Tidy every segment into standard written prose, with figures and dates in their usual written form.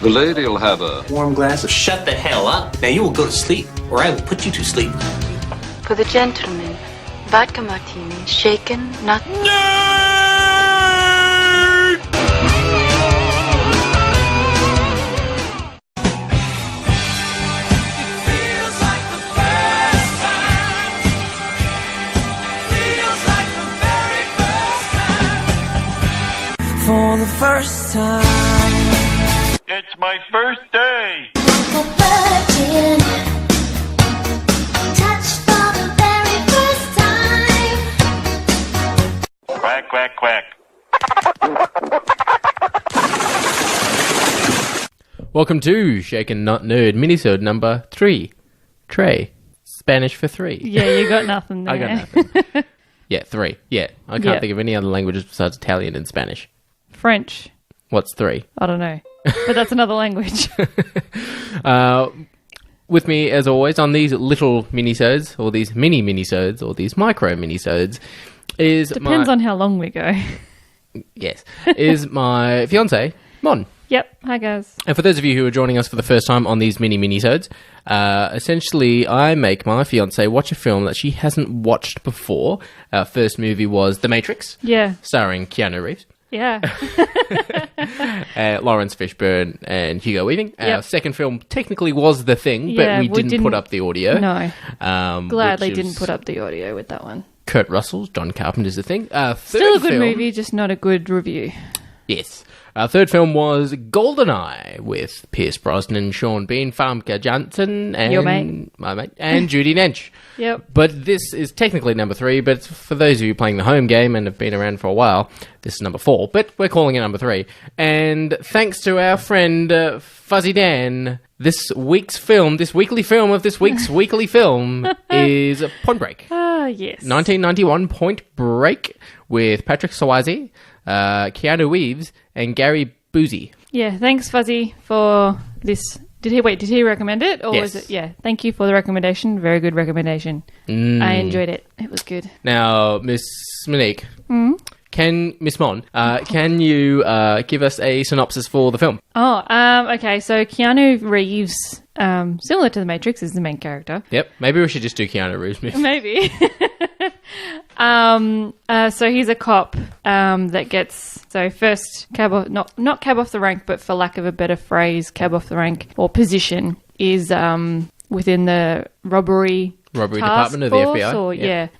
The lady'll have a warm glass of shut the hell up. Now you will go to sleep, or I will put you to sleep. For the gentleman, vodka martini, shaken, not... For the first time, it's my first day. Like a virgin, touched for the very first time. Quack, quack, quack. Welcome to Shaken Not Nerd, Minisode number 3. Trey. Spanish for 3. Yeah, you got nothing there. I got nothing. Yeah, 3. Yeah, I can't think of any other languages besides Italian and Spanish. French. What's 3? I don't know. But that's another language. With me, as always, on these little minisodes, or these mini minisodes, or these micro minisodes, is Depends on how long we go. Yes. Is my fiancé, Mon. Yep. Hi, guys. And for those of you who are joining us for the first time on these mini minisodes, essentially I make my fiancé watch a film that she hasn't watched before. Our first movie was The Matrix. Yeah. Starring Keanu Reeves. Yeah. Lawrence Fishburne and Hugo Weaving. Our Yep. second film technically was The Thing, but we didn't put up the audio. No. Gladly which didn't is put up the audio with that one. Kurt Russell's John Carpenter's The Thing. Still a good film, movie, just not a good review. Yes. Our third film was GoldenEye with Pierce Brosnan, Sean Bean, Famke Janssen, and Your mate. my mate, and Judi Dench. Yep. But this is technically number 3, but for those of you playing the home game and have been around for a while, this is number 4, but we're calling it number 3. And thanks to our friend Fuzzy Dan, this weekly film of this week's weekly film is Point Break. Ah, yes. 1991 Point Break with Patrick Swayze, Keanu Reeves, and Gary Busey. Yeah, thanks, Fuzzy, for this. Did he recommend it? Or Yes. was it? Yeah, thank you for the recommendation. Very good recommendation. I enjoyed it. It was good. Now, Miss Monique, Miss Mon, can you give us a synopsis for the film? Oh, okay. So Keanu Reeves, similar to The Matrix, is the main character. Yep, maybe we should just do Keanu Reeves movie. Maybe. So he's a cop that gets first cab off, not cab off the rank, but for lack of a better phrase, cab off the rank or position is within the robbery department of the FBI. Or, Yep.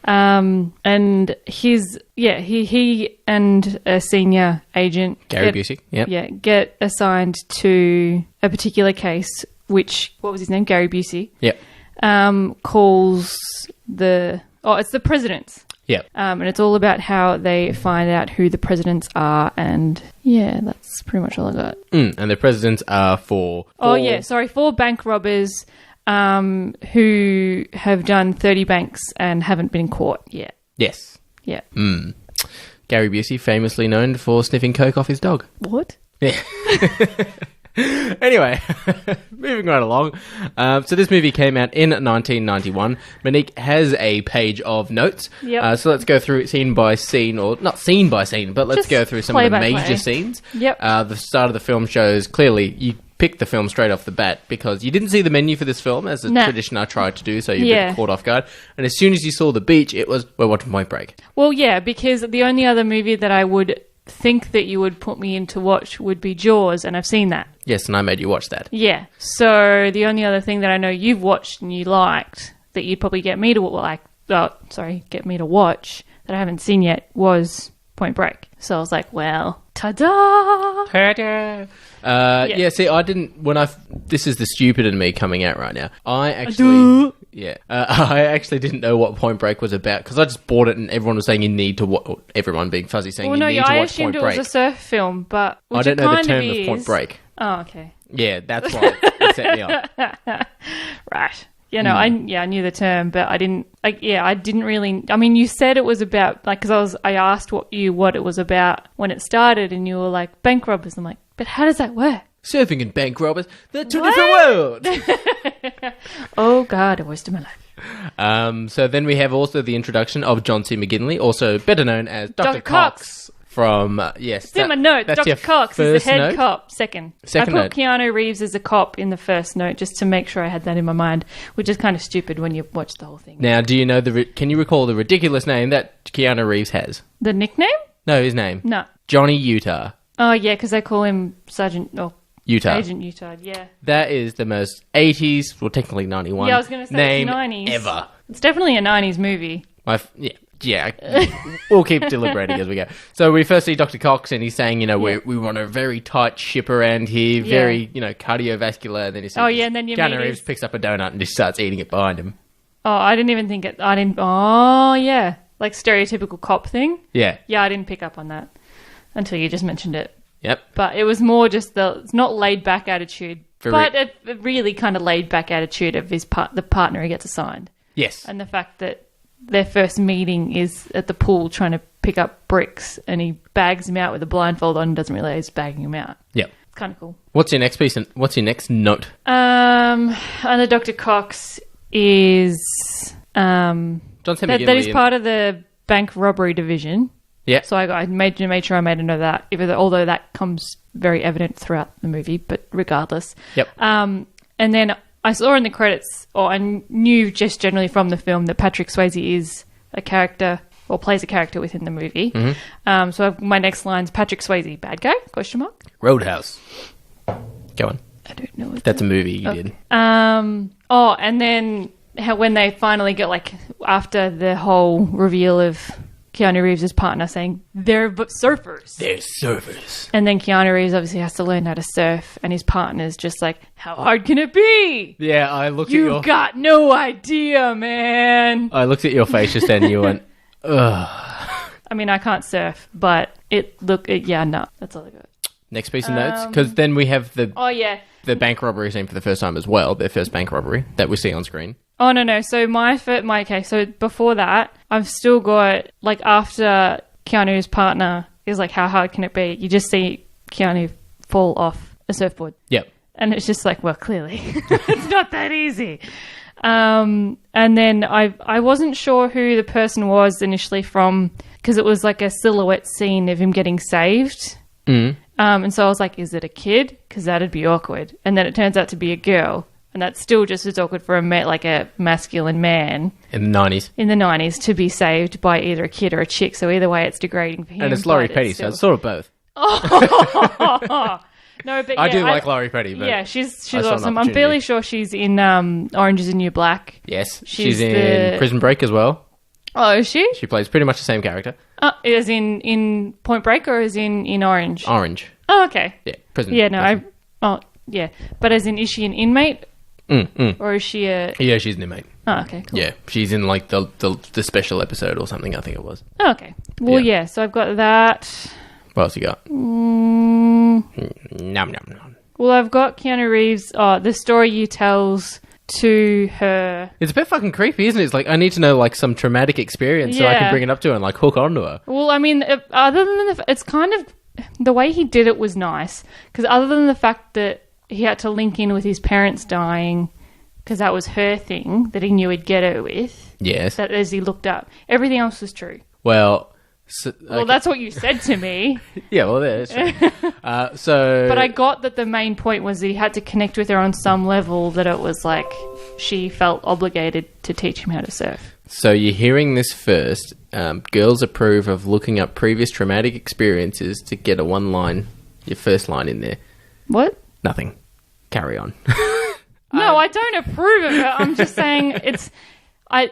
and he and a senior agent Gary Busey. Yep. get assigned to a particular case. Which, what was his name? Gary Busey. Yep. Calls it's the presidents. Yep. And it's all about how they find out who the presidents are, and yeah, that's pretty much all I got. And the presidents are four bank robbers who have done 30 banks and haven't been caught yet. Yes. Yeah. Gary Busey, famously known for sniffing coke off his dog. What? Yeah. Anyway, moving right along. So this movie came out in 1991. Monique has a page of notes. Yep. So let's go through scene by scene, or not scene by scene, but let's Just go through some play of the by major play. scenes. Yep. The start of the film shows clearly you picked the film straight off the bat because you didn't see the menu for this film, as a tradition I tried to do, so you're a bit caught off guard. And as soon as you saw the beach, it was, we're watching Point Break. Well, yeah, because the only other movie that I would think that you would put me in to watch would be Jaws, and I've seen that. Yes, and I made you watch that. Yeah. So the only other thing that I know you've watched and you liked that you'd probably get me to watch that I haven't seen yet was Point Break. So I was like, well, ta-da! Ta-da! Yeah, see, I didn't... This is the stupid in me coming out right now. I actually didn't know what Point Break was about because I just bought it and everyone was saying you need to watch... Everyone being fuzzy saying you need to watch Point Break. I assumed it was a surf film, but... I don't know the term of Point Break. Oh, okay. Yeah, that's why it set me up. Right. You know, I knew the term, but I didn't really... I mean, you said it was about... because I asked what it was about when it started, and you were like, bank robbers. I'm like, but how does that work? Surfing and bank robbers, they're two different worlds. Oh, God, a waste of my life. So then we have also the introduction of John C. McGinley, also better known as Dr. Cox, from It's in my notes. that's Dr. your Cox is first the head note? cop. Second Second I put note. Keanu Reeves as a cop in the first note just to make sure I had that in my mind, which is kind of stupid when you watch the whole thing. Now, do you know can you recall the ridiculous name that Keanu Reeves has? The nickname? No, his name. No. Johnny Utah. Oh yeah, because they call him Sergeant Utah. Agent Utah. Yeah. That is the most 80s, well, technically 91 Yeah, I was going to say name it's 90s. ever. It's definitely a 90s movie. Yeah. We'll keep deliberating as we go. So we first see Dr. Cox, and he's saying, we want a very tight ship around here, very, cardiovascular. And then he says, and then you Keanu meet Reeves his- picks up a donut and just starts eating it behind him. Oh, I didn't even think it. I didn't. Oh, yeah. Like stereotypical cop thing. Yeah. Yeah, I didn't pick up on that until you just mentioned it. Yep. But it was more just it's not laid back attitude, but a really kind of laid back attitude of the partner he gets assigned. Yes. And the fact that their first meeting is at the pool trying to pick up bricks, and he bags him out with a blindfold on and doesn't realize he's bagging him out. Yep. It's kind of cool. What's your next piece? What's your next note? Under Dr. Cox is John C. that McGinley is part of the bank robbery division. Yeah. So I made sure I made a note of that, although that comes very evident throughout the movie, but regardless. Yep. And then I saw in the credits, or I knew just generally from the film, that Patrick Swayze is a character, or plays a character within the movie. Mm-hmm. So my next line's Patrick Swayze, bad guy, question mark? Roadhouse. Go on. I don't know. That's a movie you did. And then when they finally get, after the whole reveal of Keanu Reeves' partner saying, they're surfers. They're surfers. And then Keanu Reeves obviously has to learn how to surf, and his partner's just like, how hard can it be? Yeah, I looked You've got no idea, man. I looked at your face just then and you went, ugh. I mean, I can't surf, but that's all I got. Next piece of notes, because then we have the bank robbery scene for the first time as well, their first bank robbery that we see on screen. Oh, no. So so before that, I've still got, after Keanu's partner is like, how hard can it be? You just see Keanu fall off a surfboard. Yep. And it's just like, well, clearly, it's not that easy. And then I wasn't sure who the person was initially from, because it was like a silhouette scene of him getting saved. Mm. And so I was like, is it a kid? Because that'd be awkward. And then it turns out to be a girl. And that's still just as awkward for a masculine man In the 90s. in the 90s to be saved by either a kid or a chick. So either way, it's degrading for him. And it's Laurie but Petty, so it's sort of both. No, but I do like Laurie Petty, but yeah, she's I saw an awesome. I'm opportunity. fairly sure she's in Orange is the New Black. Yes, She's she's in the- Prison Break as well. Oh, is she? She plays pretty much the same character. Is in Point Break or is in Orange? Orange. Oh, okay. Yeah, prison. Yeah, no, prison. yeah. But as in, is she an inmate or is she a? Yeah, she's an inmate. Oh, okay, cool. Yeah, she's in the special episode or something, I think it was. Oh, okay. Well, Yeah. yeah. So I've got that. What else you got? Mm, Nom, nom, nom. well, I've got Keanu Reeves. The story you tells to her. It's a bit fucking creepy, isn't it? It's like, I need to know, some traumatic experience so I Yeah. can bring it up to her and, hook onto her. Well, I mean, other than it's kind of the way he did it was nice, because other than the fact that he had to link in with his parents dying, because that was her thing that he knew he'd get her with. Yes. That as he looked up, everything else was true. Well... Well, that's what you said to me. Yeah, well, that's true. So... But I got that the main point was that he had to connect with her on some level, that it was like she felt obligated to teach him how to surf. So you're hearing this first. Girls approve of looking up previous traumatic experiences to get your first line in there. What? Nothing. Carry on. No, I don't approve of it. I'm just saying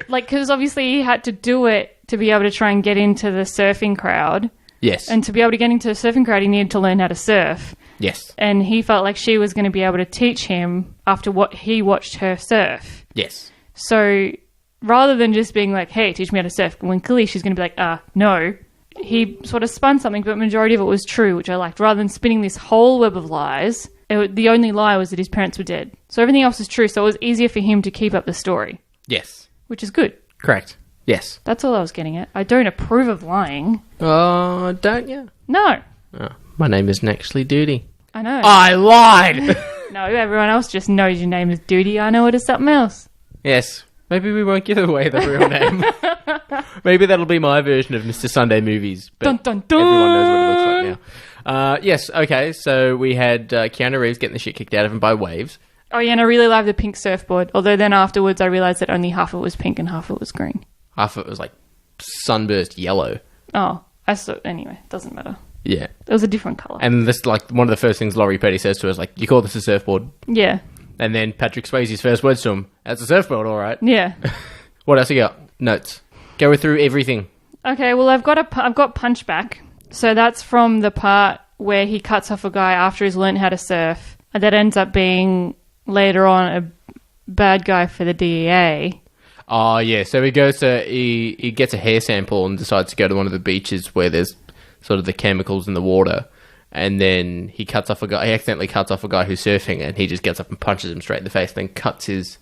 because obviously he had to do it to be able to try and get into the surfing crowd. Yes. And to be able to get into the surfing crowd, he needed to learn how to surf. Yes. And he felt like she was going to be able to teach him after what he watched her surf. Yes. So rather than just being like, hey, teach me how to surf, when clearly she's going to be like, no, he sort of spun something, but majority of it was true, which I liked. Rather than spinning this whole web of lies, the only lie was that his parents were dead. So everything else is true, so it was easier for him to keep up the story, Yes. which is good. Correct. Yes. That's all I was getting at. I don't approve of lying. Oh, don't you? No. Oh, my name isn't actually Dudi. I know. I lied! No, everyone else just knows your name is Dudi. I know it is something else. Yes. Maybe we won't give away the real name. Maybe that'll be my version of Mr. Sunday Movies. But Dun, dun, dun. everyone knows what it looks like now. Yes, okay, so we had Keanu Reeves getting the shit kicked out of him by waves. Oh, yeah, and I really love the pink surfboard. Although then afterwards I realised that only half of it was pink and half of it was green. Half of it was like sunburst yellow. Oh, anyway, doesn't matter. Yeah. It was a different colour. And this, like, one of the first things Laurie Petty says to us, like, you call this a surfboard? Yeah. And then Patrick Swayze's first words to him, that's a surfboard, all right. Yeah. What else you got? Notes. Go through everything. Okay, well, I've got Punchback. So that's from the part where he cuts off a guy after he's learned how to surf. And that ends up being, later on, a bad guy for the DEA. Oh, yeah. So he goes to... He gets a hair sample and decides to go to one of the beaches where there's sort of the chemicals in the water. And then he accidentally cuts off a guy who's surfing, and he just gets up and punches him straight in the face, then cuts his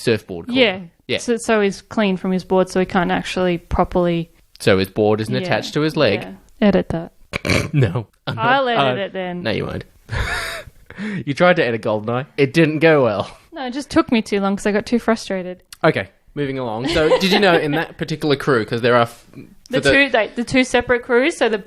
surfboard cord. Yeah. Yeah. So he's clean from his board, so he can't actually properly... So his board isn't attached to his leg. Yeah. Edit that. No. I'll edit it then. No, you won't. You tried to edit Goldeneye. It didn't go well. No, it just took me too long because I got too frustrated. Okay, moving along. So, did you know in that particular crew, because there are... The two separate crews, so there's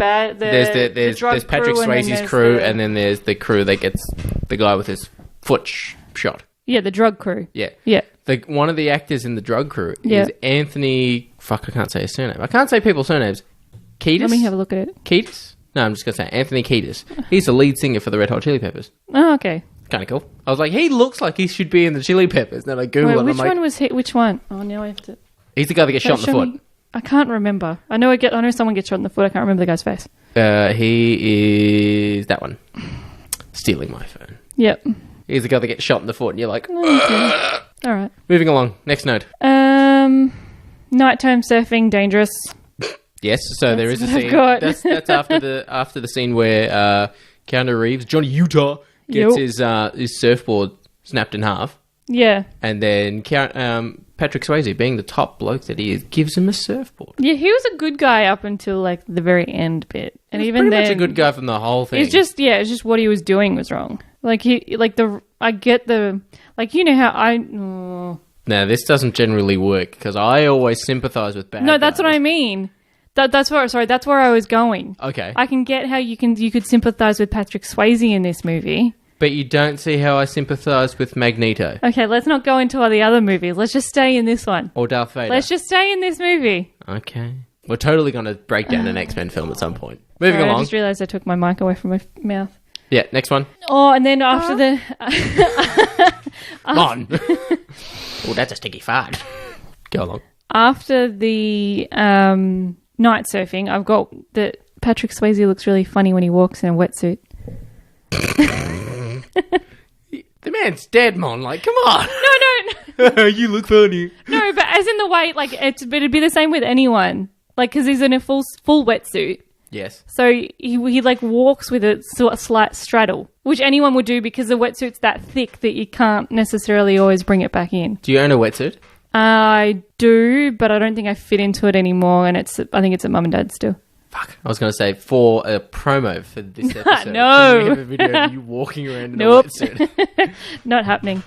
Patrick Swayze's crew, and then there's the crew that gets the guy with his foot shot. Yeah, the drug crew. Yeah. Yeah. One of the actors in the drug crew Yeah. is Anthony... Fuck, I can't say his surname. I can't say people's surnames. Kiedis? Let me have a look at it. Kiedis? No, I'm just going to say Anthony Kiedis. He's the lead singer for the Red Hot Chili Peppers. Oh, okay. Kind of cool. I was like, he looks like he should be in the Chili Peppers. Then I Googled it. Wait, which I'm like, one was he? Which one? Oh, now I have to... he's the guy that gets shot in the Show foot. me. I can't remember. I know someone gets shot in the foot. I can't remember the guy's face. He is that one. Stealing my phone. Yep. He's the guy that gets shot in the foot, and you're like, Okay. All right. Moving along. Next note. Nighttime surfing, dangerous. Yes, so there is a what I've scene. got. That's after the scene where Keanu Reeves, Johnny Utah, gets his surfboard snapped in half. Yeah. And then Patrick Swayze, being the top bloke that he is, gives him a surfboard. Yeah, he was a good guy up until like the very end bit, and He's even pretty then, much a good guy from the whole thing. it's just what he was doing was wrong. Like you know how Now, this doesn't generally work because I always sympathise with bad No, that's guys. what I mean. That's where I was going. Okay. I can get how you could sympathise with Patrick Swayze in this movie. But you don't see how I sympathise with Magneto Okay, let's not go into all the other movies. Let's just stay in this one. or Darth Vader. Let's just stay in this movie. Okay. We're totally going to break down an X-Men film at some point. Moving Sorry, I along. just realised I took my mic away from my mouth. Yeah, next one. Oh, and then after the... Come on. Oh, that's a sticky fart. Go along. After the night surfing, I've got that Patrick Swayze looks really funny when he walks in a wetsuit. The man's dead, Mon. Like, come on. No. You look funny. No, but as in the way, like, it'd be the same with anyone. Like, because he's in a full wetsuit. Yes. So he like walks with a slight straddle, which anyone would do because the wetsuit's that thick that you can't necessarily always bring it back in. Do you own a wetsuit? I do, but I don't think I fit into it anymore, and I think it's at Mum and Dad's still. Fuck. I was going to say, for a promo for this episode, No. can we have a video of you walking around in Nope. a wetsuit? Not happening.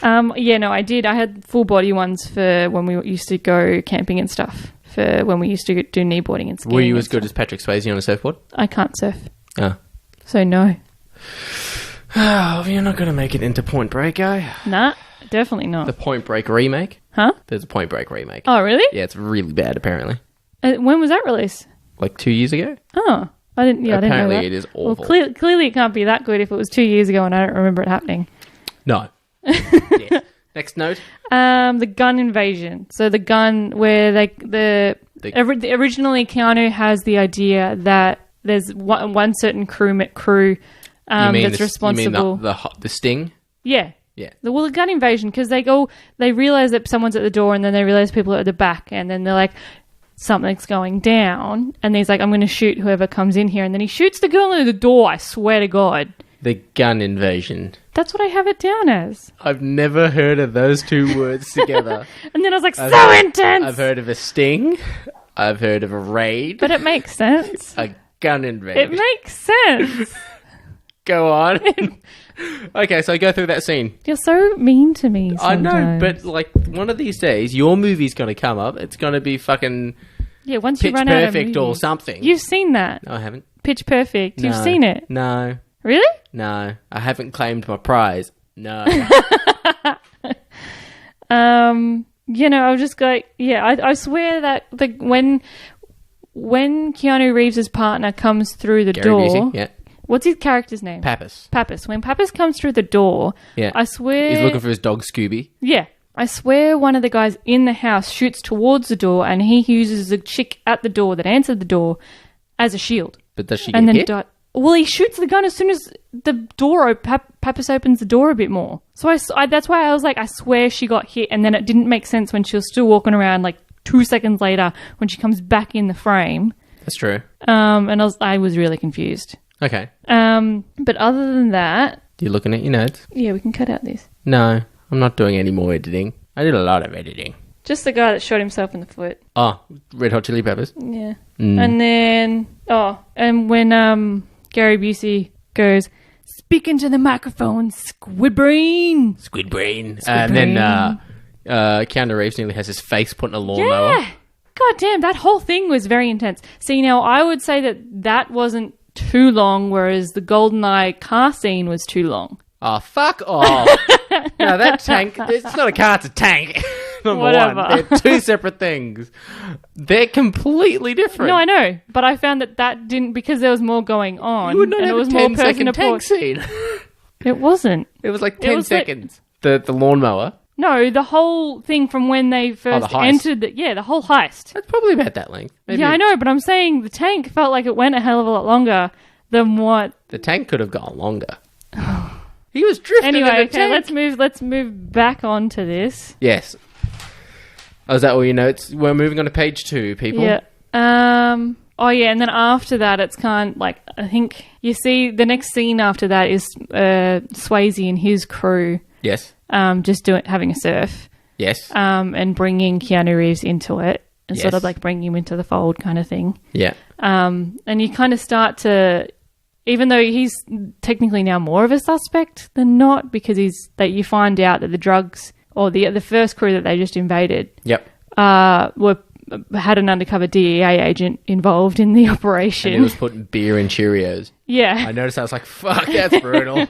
I did. I had full body ones for when we used to go camping and stuff, for when we used to do kneeboarding and skiing. Were you and as good stuff. as Patrick Swayze on a surfboard? I can't surf, Oh. so no. Oh, you're not going to make it into Point Break, eh? Nah, definitely not. The Point Break remake? Huh? There's a Point Break remake. Oh, really? Yeah, it's really bad, apparently. When was that released? Like 2 years ago? Oh, I didn't know Apparently that. it is Well, awful. clearly it can't be that good if it was 2 years ago and I don't remember it happening. No. Yes. Next note. The gun invasion. So the gun where originally Keanu has the idea that there's one certain crew that's responsible. You mean the sting? Yeah. Yeah. The gun invasion, because they realize that someone's at the door and then they realize people are at the back and then they're like, something's going down. And he's like, I'm going to shoot whoever comes in here. And then he shoots the girl at the door, I swear to God. The gun invasion. That's what I have it down as. I've never heard of those two words together. And then I was like, so intense! I've heard of a sting. I've heard of a raid. But it makes sense. A gun invasion. It makes sense. Go on. Okay, so go through that scene. You're so mean to me I know, sometimes. but like one of these days, your movie's going to come up. It's going to be fucking yeah, once you Pitch run out of Perfect or movies. something. You've seen that. No, I haven't. Pitch Perfect. You've No. seen it. No, Really? no, I haven't claimed my prize. No. You know, I was just like, yeah, I swear that when Keanu Reeves' partner comes through the Gary door, Busey, yeah. what's his character's name? Pappas. Pappas. When Pappas comes through the door, Yeah. I swear... He's looking for his dog Scooby. Yeah. I swear one of the guys in the house shoots towards the door and he uses the chick at the door that answered the door as a shield. But does she And get then hit? well, he shoots the gun as soon as the door Pappas opens the door a bit more. So I that's why I was like, I swear she got hit, and then it didn't make sense when she was still walking around like 2 seconds later when she comes back in the frame. That's true. And I was really confused. Okay. But other than that, You're looking at your notes? yeah, we can cut out this. No, I'm not doing any more editing. I did a lot of editing. Just the guy that shot himself in the foot. Oh, Red Hot Chili Peppers. Yeah. And then, and when Gary Busey goes, speak into the microphone, squid brain. Squid brain. And then Keanu Reeves nearly has his face put in a lawnmower. Yeah. God damn, that whole thing was very intense. See, now I would say that wasn't too long, whereas the GoldenEye car scene was too long. Oh, fuck off. No, that tank, it's not a car, it's a tank. Number Whatever. one. They're two separate things. They're completely different. No, I know, but I found that didn't, because there was more going on, You would not and have it was a more 10-second person to tank scene. It wasn't. It was like 10 was like- seconds. The lawnmower. No, the whole thing from when they first heist. entered the whole heist. That's probably about that length. Maybe Yeah, I know, but I'm saying the tank felt like it went a hell of a lot longer than what. The tank could have gone longer. He was drifting in Anyway, a okay, tank. let's move back on to this. Yes. Oh, is that all your notes? We're moving on to page 2, people. Yeah. Oh yeah, and then after that, it's kind of like, I think you see the next scene after that is Swayze and his crew Yes. just having a surf, Yes. and bringing Keanu Reeves into it, and sort Yes. of like bringing him into the fold kind of thing. Yeah. And you kind of start to, even though he's technically now more of a suspect than not, because you find out that the drugs, or the first crew that they just invaded, Yep. had an undercover DEA agent involved in the operation. And he was putting beer in Cheerios. Yeah. I noticed. I was like, "Fuck, that's brutal."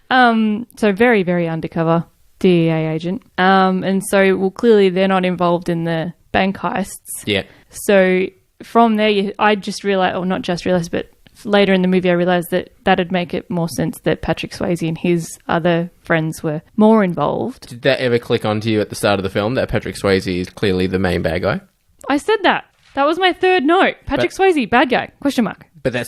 So very, very undercover DEA agent. And so, well, clearly they're not involved in the bank heists. Yeah. So from there, I just realized, or not just realized, but later in the movie, I realized that that'd make it more sense that Patrick Swayze and his other friends were more involved. Did that ever click onto you at the start of the film that Patrick Swayze is clearly the main bad guy? I said that. That was my third note. Patrick Swayze, bad guy? Question mark. But that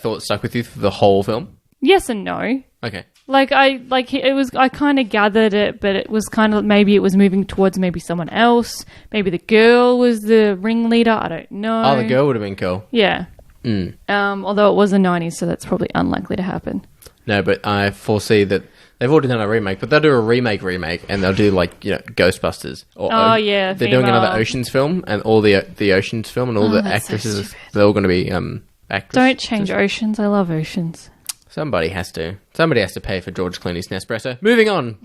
thought stuck with you through the whole film. Yes and no. Okay. I kind of gathered it, but it was kind of, maybe it was moving towards maybe someone else. Maybe the girl was the ringleader. I don't know. Oh, the girl would have been cool. Yeah. Although it was the 90s, so that's probably unlikely to happen. No, but I foresee that they've already done a remake, but they'll do a remake, and they'll do Ghostbusters. Or yeah, they're doing female. another Oceans film, and all the Oceans film, and all the that's so actresses, stupid. they're all going to be actresses. Don't change Oceans. I love Oceans. Somebody has to. Somebody has to pay for George Clooney's Nespresso. Moving on.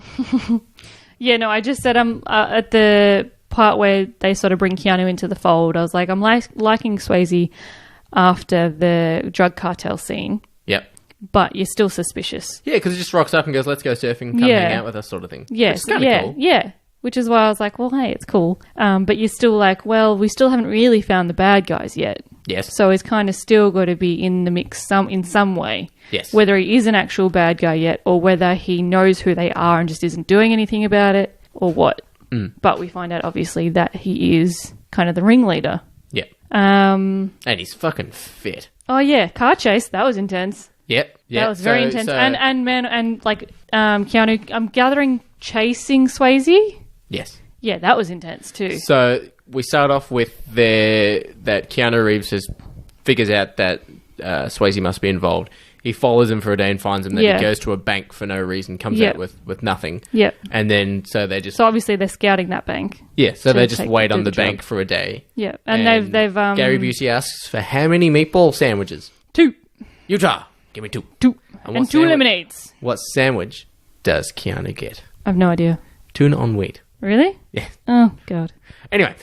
Yeah, no, I just said I'm at the part where they sort of bring Keanu into the fold. I was like, I'm liking Swayze after the drug cartel scene, Yep. but you're still suspicious. Yeah, because he just rocks up and goes, "Let's go surfing, come Yeah. hang out with us," sort of thing. Yes, Which is kinda yeah, cool. yeah. Which is why I was like, well, hey, it's cool. But you're still like, well, we still haven't really found the bad guys yet. Yes. So he's kind of still got to be in the mix in some way. Yes. Whether he is an actual bad guy yet, or whether he knows who they are and just isn't doing anything about it, or what. But we find out, obviously, that he is kind of the ringleader. Yep. Um. And he's fucking fit. Oh, yeah. Car chase. That was intense. Yep. That was very intense. And Keanu, I'm gathering chasing Swayze. Yes. Yeah, that was intense too. So we start off with that Keanu Reeves figures out that Swayze must be involved. He follows him for a day and finds him. Then Yeah. he goes to a bank for no reason, comes Yeah. out with nothing. Yep. And then so they just So obviously they're scouting that bank. so to they just take- wait do on the the bank job. for a day. Yeah, and they've Gary Busey asks for how many meatball sandwiches? 2. Utah. Give me 2. 2. And And 2 lemonades. What sandwich does Keanu get? I've no idea. Tuna on wheat. Really? Yeah. Oh, God. Anyway,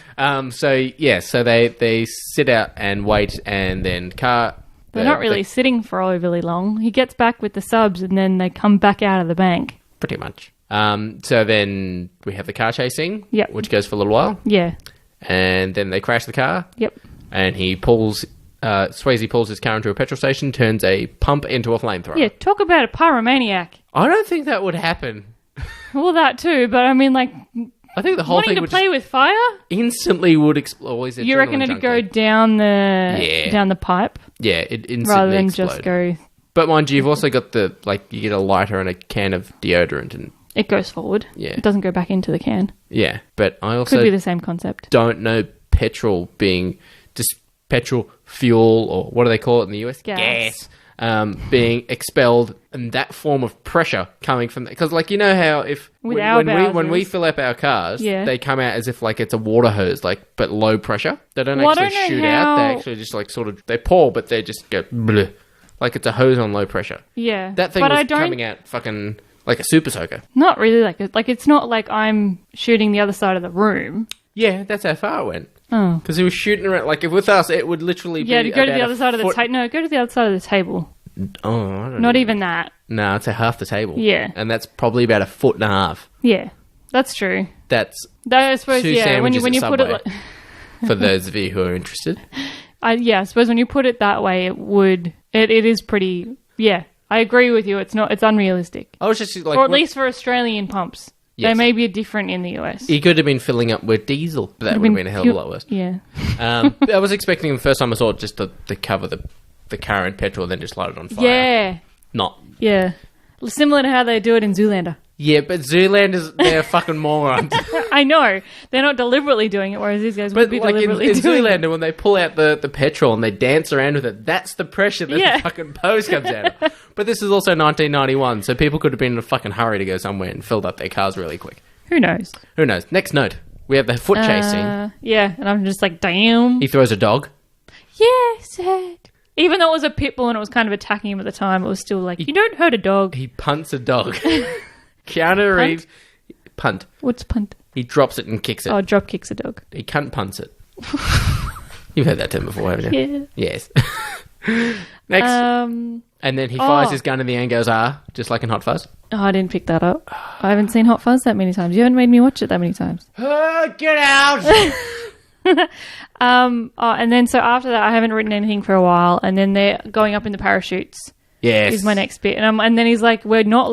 so they sit out and wait, and then They're not really sitting for overly long. He gets back with the subs, and then they come back out of the bank. pretty much. So then we have the car chase scene, Yep. which goes for a little while, Yeah. and then they crash the car. Yep. And he Swayze pulls his car into a petrol station, turns a pump into a flamethrower. Yeah, talk about a pyromaniac. I don't think that would happen. Well, that too, but I mean, like, I think the whole wanting thing to would play just with fire? instantly would explode. You reckon it'd go down the pipe Yeah, it instantly rather than explode. just go... But mind you, you've also got you get a lighter and a can of deodorant, and It goes forward. Yeah. It doesn't go back into the can. yeah. But I also Could be the same concept. don't know petrol being just petrol fuel, or what do they call it in the US? Gas. Being expelled, and that form of pressure coming from because, like, you know how if With our when we Bowsers. fill up our cars, Yeah. they come out as if like it's a water hose, like but low pressure. They don't Well, I actually don't know shoot out. They how- actually just like sort of they pour, but they just go bleh, like it's a hose on low pressure. Yeah. That thing but was I don't... coming out fucking like a super soaker. Not really like it's not like I'm shooting the other side of the room. Yeah, that's how far it went. Oh. Because he was shooting around, like, if with us, it would literally be Yeah, to go to about the a other side of the foot- table. No, go to the other side of the table. Oh, I don't Not know. even that. No, it's a half the table. Yeah. And that's probably about a foot and a half. Yeah. That's true. That's Though I suppose, two yeah, when you sandwiches at put it Subway. like... for those of you who are interested. I suppose when you put it that way, it is pretty... Yeah, I agree with you. It's unrealistic. I was just like... Or at least for Australian pumps. They Yes. may be different in the US. He could have been filling up with diesel. But that would have been a hell of a lot worse. Yeah. I was expecting the first time I saw it just to cover the car in petrol and then just light it on fire. Yeah. Not. Yeah. Similar to how they do it in Zoolander. Yeah, but Zoolanders, they're fucking morons. I know. They're not deliberately doing it, whereas these guys would But be like in deliberately doing it. Zoolander, when they pull out the petrol and they dance around with it, that's the pressure that Yeah. the fucking pose comes out of. But this is also 1991, so people could have been in a fucking hurry to go somewhere and filled up their cars really quick. Who knows? Who knows? Next note. We have the foot chase scene. Yeah, and I'm just like, damn. He throws a dog. Yes, Ed. Even though it was a pit bull and it was kind of attacking him at the time, it was still like, you don't hurt a dog. He punts a dog. Keanu Reeves... Punt. What's punt? He drops it and kicks it. Oh, drop kicks a dog. He cunt punts it. You've heard that term before, haven't you? Yeah. Yes. Next. Oh, And then he fires his gun in the air and goes, just like in Hot Fuzz. I didn't pick that up. I haven't seen Hot Fuzz that many times. You haven't made me watch it that many times. Get out! And then so after that, I haven't written anything for a while. And then they're going up in the parachutes. Yes. Is my next bit. And then he's like, we're not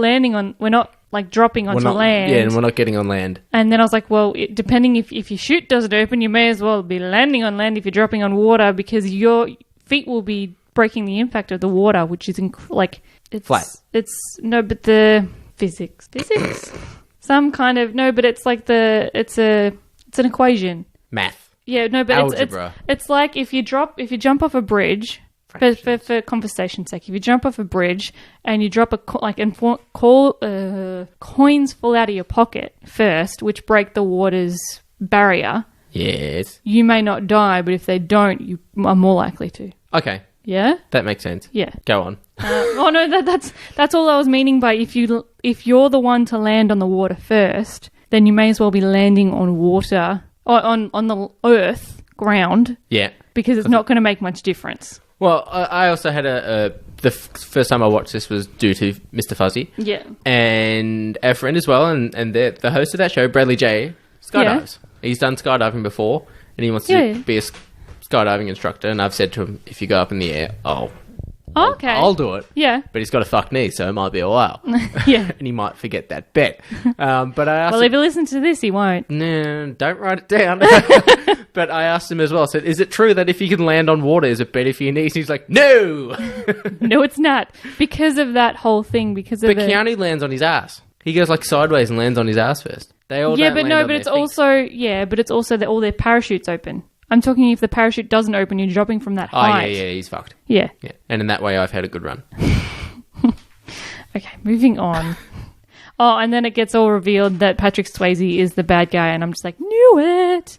dropping onto land. Yeah, and we're not getting on land. And then I was like, well, depending if your chute doesn't open, you may as well be landing on land if you're dropping on water because your feet will be breaking the impact of the water, which is it's flat. But the physics, some kind of but it's like it's an equation. Math. Yeah, no, but Algebra. it's like if you jump off a bridge. For conversation's sake, if you jump off a bridge and you drop coins fall out of your pocket first, which break the water's barrier, Yes. you may not die, but if they don't, you are more likely to. Okay. Yeah? That makes sense. Yeah. Go on. Oh no, that's all I was meaning by if you're the one to land on the water first, then you may as well be landing on water or on the earth ground Yeah. because it's not going to make much difference. Well, I also had the first time I watched this was due to Mr. Fuzzy. Yeah. And our friend as well, and the host of that show, Bradley J, skydives. He's done skydiving before, and he wants to be a skydiving instructor, and I've said to him, if you go up in the air, Okay. I'll do it. Yeah. But he's got a fucked knee, so it might be a while. Yeah. And he might forget that bet. But I asked Well, him, if he listens to this, he won't. no, don't write it down. But I asked him as well, I said, is it true that if you can land on water, is it better for your knees? He's like, no! No, it's not. Because of that whole thing, because of But Keanu lands on his ass. He goes like sideways and lands on his ass first. They all Yeah, don't but land no, on but it's their feet. also that all their parachutes open. I'm talking if the parachute doesn't open, you're dropping from that Oh, height. yeah, he's fucked. Yeah. Yeah. And in that way, I've had a good run. Okay, moving on. Oh, and then it gets all revealed that Patrick Swayze is the bad guy, and I'm just like, knew it!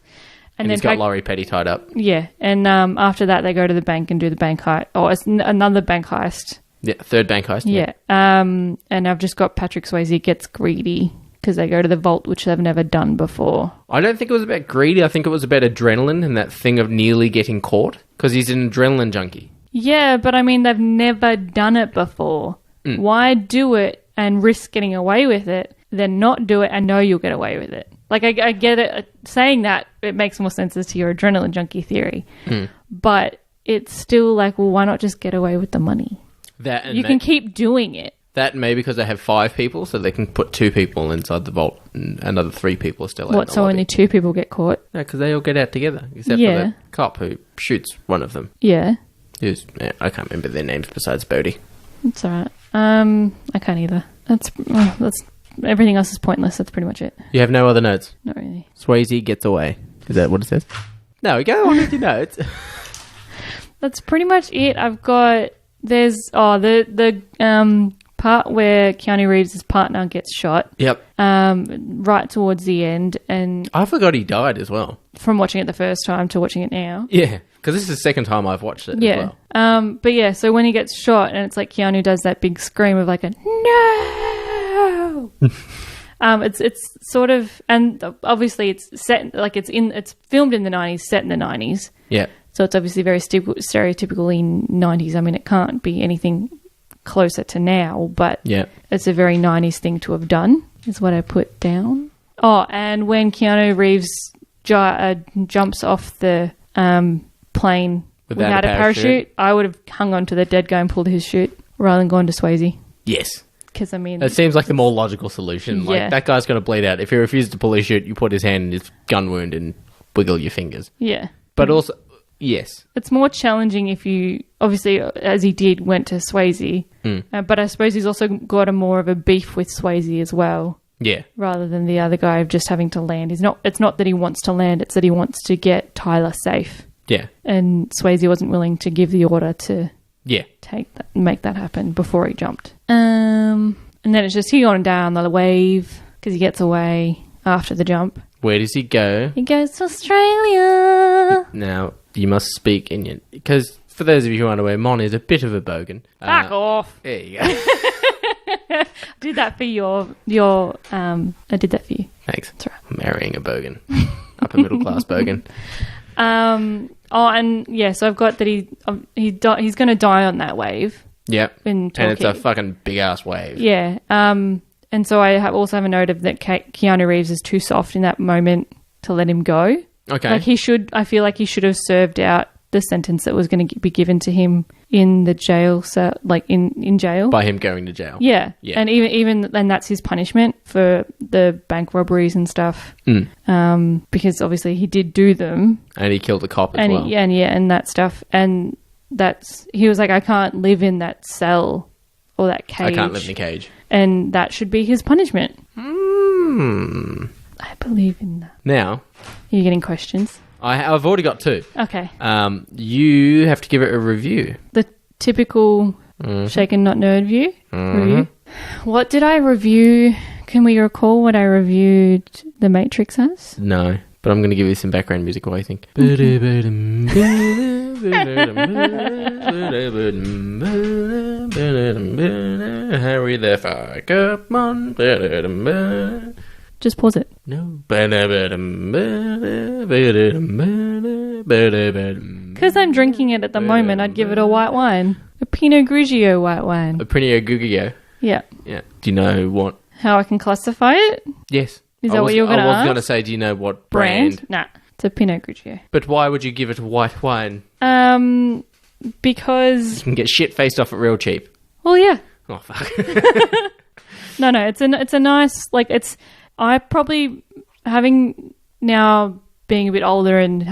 And he's got Laurie Petty tied up. Yeah, and after that, they go to the bank and do the bank heist. Oh, it's another bank heist. Yeah, third bank heist. Yeah. And I've just got Patrick Swayze gets greedy because they go to the vault, which they've never done before. I don't think it was about greedy. I think it was about adrenaline and that thing of nearly getting caught because he's an adrenaline junkie. Yeah, but I mean, they've never done it before. Why do it and risk getting away with it, then not do it and know you'll get away with it? Like, I get it. Saying that, it makes more sense as to your adrenaline junkie theory. But it's still like, well, why not just get away with the money? You can keep doing it. That may because they have 5 people, so they can put 2 people inside the vault and another 3 people are still out in the So lobby. only 2 people get caught? No, because they all get out together, except for the cop who shoots one of them. Yeah. I can't remember their names besides Bodhi. It's alright. I can't either. That's everything else is pointless. That's pretty much it. You have no other notes? Not really. Swayze gets away. Is that what it says? No, go on with your notes. That's pretty much it. I've got the part where Keanu Reeves' partner gets shot. Yep. Right towards the end, and I forgot he died as well. From watching it the first time to watching it now. Yeah, because this is the second time I've watched it as well. But yeah, so when he gets shot and it's like Keanu does that big scream of like a no. It's sort of, and obviously it's set like it's filmed in the 90s, set in the 90s. Yeah. So it's obviously very stereotypically 90s. I mean, it can't be anything closer to now, but it's a very 90s thing to have done, is what I put down. Oh, and when Keanu Reeves jumps off the plane without a parachute, I would have hung on to the dead guy and pulled his chute rather than gone to Swayze. Yes. Because, I mean... It seems like the more logical solution. Like, that guy's going to bleed out. If he refuses to pull his chute, you put his hand in his gun wound and wiggle your fingers. Yeah. But also... Yes. It's more challenging if you, obviously, as he did, went to Swayze. But I suppose he's also got a more of a beef with Swayze as well. Yeah. Rather than the other guy of just having to land. It's not that he wants to land, it's that he wants to get Tyler safe. Yeah. And Swayze wasn't willing to give the order to make that happen before he jumped. And then it's just he on down the wave because he gets away after the jump. Where does he go? He goes to Australia. Now... You must speak Indian. Because, for those of you who aren't aware, Mon is a bit of a bogan. Back off. There you go. Did that for your I did that for you. Thanks. That's right. I'm marrying a bogan. Upper middle class bogan. So I've got that he's going to die on that wave. Yep. And it's a fucking big-ass wave. Yeah. And so I also have a note of that Keanu Reeves is too soft in that moment to let him go. Okay. Like I feel like he should have served out the sentence that was going to be given to him in the jail, so like in jail. By him going to jail. Yeah. And even that's his punishment for the bank robberies and stuff. Because obviously he did do them. And he killed a cop as well. And that stuff. And he was like, I can't live in that cell or that cage. I can't live in a cage. And that should be his punishment. I believe in that. Now... Are you getting questions? I've already got 2. Okay. You have to give it a review. The typical Shaken Not Nerd review. What did I review? Can we recall what I reviewed The Matrix as? No, but I'm going to give you some background music while you think. Harry the fuck up on. Just pause it. No. Because I'm drinking it at the moment, I'd give it a white wine. A Pinot Grigio white wine. A Pinot Grigio? Yeah. Yeah. Do you know what? How I can classify it? Yes. Is that what you were going to ask? I was going to say, do you know what brand? Nah. It's a Pinot Grigio. But why would you give it a white wine? Because... You can get shit faced off it real cheap. Well, yeah. Oh, fuck. No, it's a nice... Like, it's... I probably, having now being a bit older and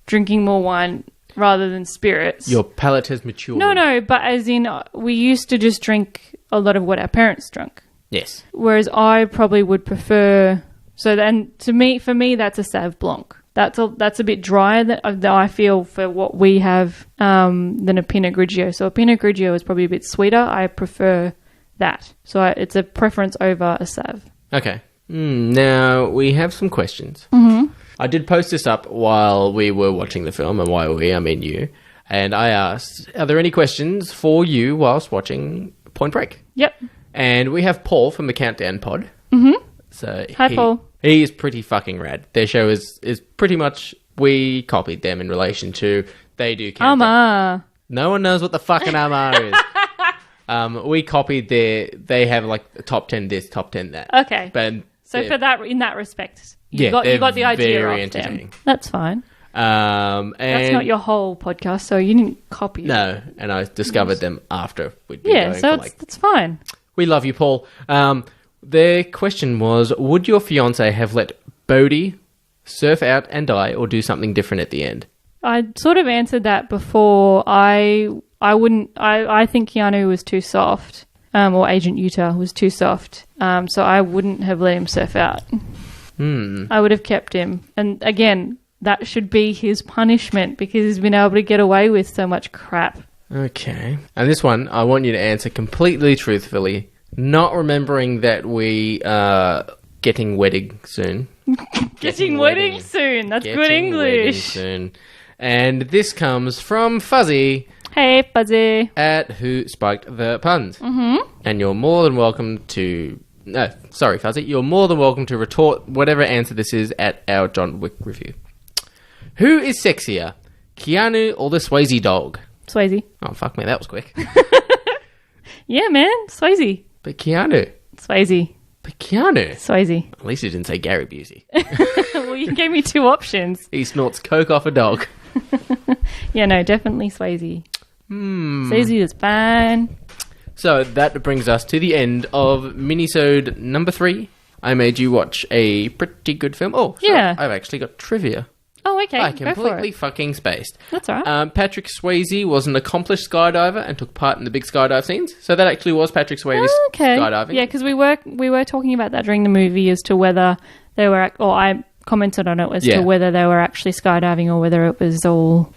drinking more wine rather than spirits. Your palate has matured. No, but as in, we used to just drink a lot of what our parents drank. Yes. Whereas I probably would prefer, for me, that's a Sauv Blanc. That's a bit drier that I feel for what we have than a Pinot Grigio. So a Pinot Grigio is probably a bit sweeter. I prefer that. So it's a preference over a Sauv. Okay. Now, we have some questions. Mm-hmm. I did post this up while we were watching the film, and I mean you. And I asked, are there any questions for you whilst watching Point Break? Yep. And we have Paul from the Countdown Pod. Mm-hmm. So Hi, Paul. He is pretty fucking rad. Their show is pretty much, we copied them in relation to, they do Countdown. No one knows what the fucking Amar is. We copied they have like top 10 this, top 10 that. Okay. But So for that, in that respect, you Yeah, got they're the idea very of them. entertaining. That's fine. and That's not your whole podcast, so you didn't copy it. No, and I discovered them after we'd been Yeah, going so for it's fine. we love you, Paul. Their question was, would your fiance have let Bodhi surf out and die or do something different at the end? I sort of answered that before. I wouldn't. I think Keanu was too soft, or Agent Utah was too soft. So I wouldn't have let him surf out. I would have kept him. And again, that should be his punishment because he's been able to get away with so much crap. Okay. And this one, I want you to answer completely truthfully, not remembering that we are getting wedding soon. Getting wedding soon. That's good Getting wedding English. soon. And this comes from Fuzzy Hey, Fuzzy. at Who Spiked the Puns. Mm-hmm. And you're more than welcome to... No, sorry, Fuzzy. You're more than welcome to retort whatever answer this is at our John Wick review. Who is sexier, Keanu or the Swayze dog? Swayze. Oh, fuck me, that was quick. Yeah, man. Swayze. But Keanu. Swayze. But Keanu. Swayze. At least you didn't say Gary Busey. Well, you gave me two options. He snorts coke off a dog. Yeah, no, definitely Swayze. Swayze is fine. So that brings us to the end of Minisode number 3. I made you watch a pretty good film. Oh, sorry, Yeah. I've actually got trivia. Oh, okay. I Go for completely it. fucking spaced. That's all right. Patrick Swayze was an accomplished skydiver and took part in the big skydive scenes. So that actually was Patrick Swayze Okay. skydiving. Yeah, because we were talking about that during the movie as to whether they were, or I commented on it as Yeah. to whether they were actually skydiving or whether it was all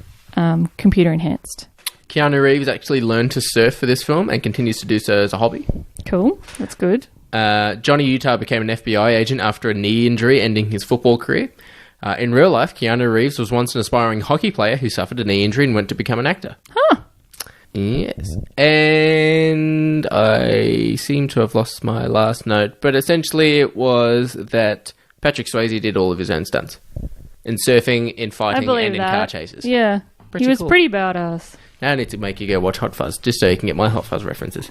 computer enhanced. Keanu Reeves actually learned to surf for this film and continues to do so as a hobby. Cool. That's good. Johnny Utah became an FBI agent after a knee injury ending his football career. In real life, Keanu Reeves was once an aspiring hockey player who suffered a knee injury and went to become an actor. Huh. Yes. And I seem to have lost my last note, but essentially it was that Patrick Swayze did all of his own stunts. In surfing, in I fighting, believe and in that. car chases. Yeah. Pretty he was cool. pretty badass. Now I need to make you go watch Hot Fuzz, just so you can get my Hot Fuzz references.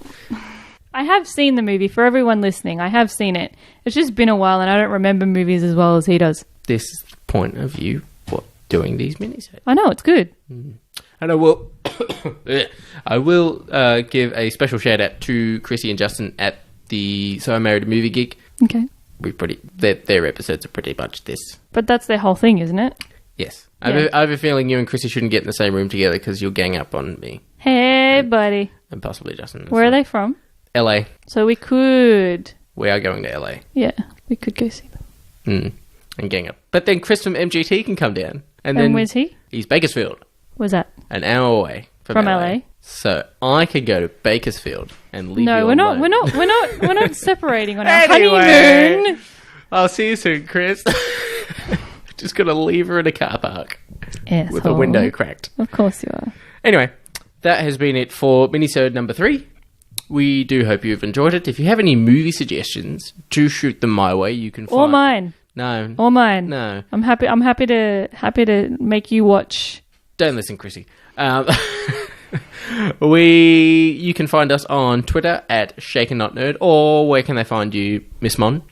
I have seen the movie. For everyone listening, I have seen it. It's just been a while and I don't remember movies as well as he does. This is the point of view for doing these minisode. I know, it's good. And I will, give a special shout out to Chrissy and Justin at the So I Married a Movie Geek. Okay. Their episodes are pretty much this. But that's their whole thing, isn't it? Yes. Yeah. I have a feeling you and Chrissy shouldn't get in the same room together because you'll gang up on me Hey, buddy. and possibly Justin. Where are they from? LA. So we could... We are going to LA. Yeah, we could go see them. And gang up. But then Chris from MGT can come down. And And then where's he? He's Bakersfield, Where's that? an hour away From LA. So I could go to Bakersfield and leave No, you we're not. alone. We're not separating on our Anyway. honeymoon. I'll see you soon, Chris. Just gonna leave her in a car park with a window cracked. Of course you are. Anyway, that has been it for Minisode number 3. We do hope you've enjoyed it. If you have any movie suggestions, do shoot them my way. You can find... Or mine. No. Or mine. No. I'm happy to make you watch. Don't listen, Chrissy. You can find us on Twitter at Shaken Not Nerd, or where can they find you, Miss Mon?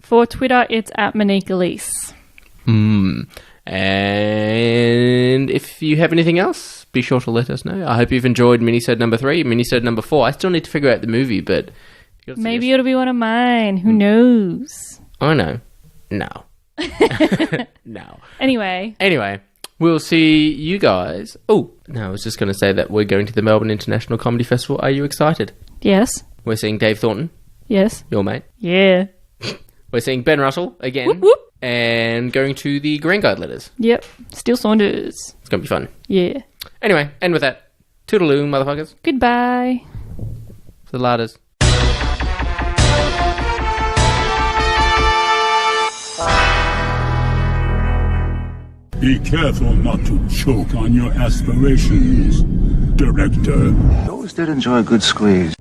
For Twitter, it's at Monique Elise. And if you have anything else, be sure to let us know. I hope you've enjoyed Minisode number 3. Minisode number 4, I still need to figure out the movie, but... Maybe it'll be one of mine. Who knows? I know. No. No. Anyway, we'll see you guys. Oh, no, I was just going to say that we're going to the Melbourne International Comedy Festival. Are you excited? yes. We're seeing Dave Thornton, Yes. your mate. Yeah. We're seeing Ben Russell again. Whoop, whoop. And going to the Green Guide letters. Yep. Steele Saunders. It's going to be fun. Yeah. Anyway, and with that, toodaloo, motherfuckers. Goodbye. The larders. Be careful not to choke on your aspirations, Director. I always did enjoy a good squeeze.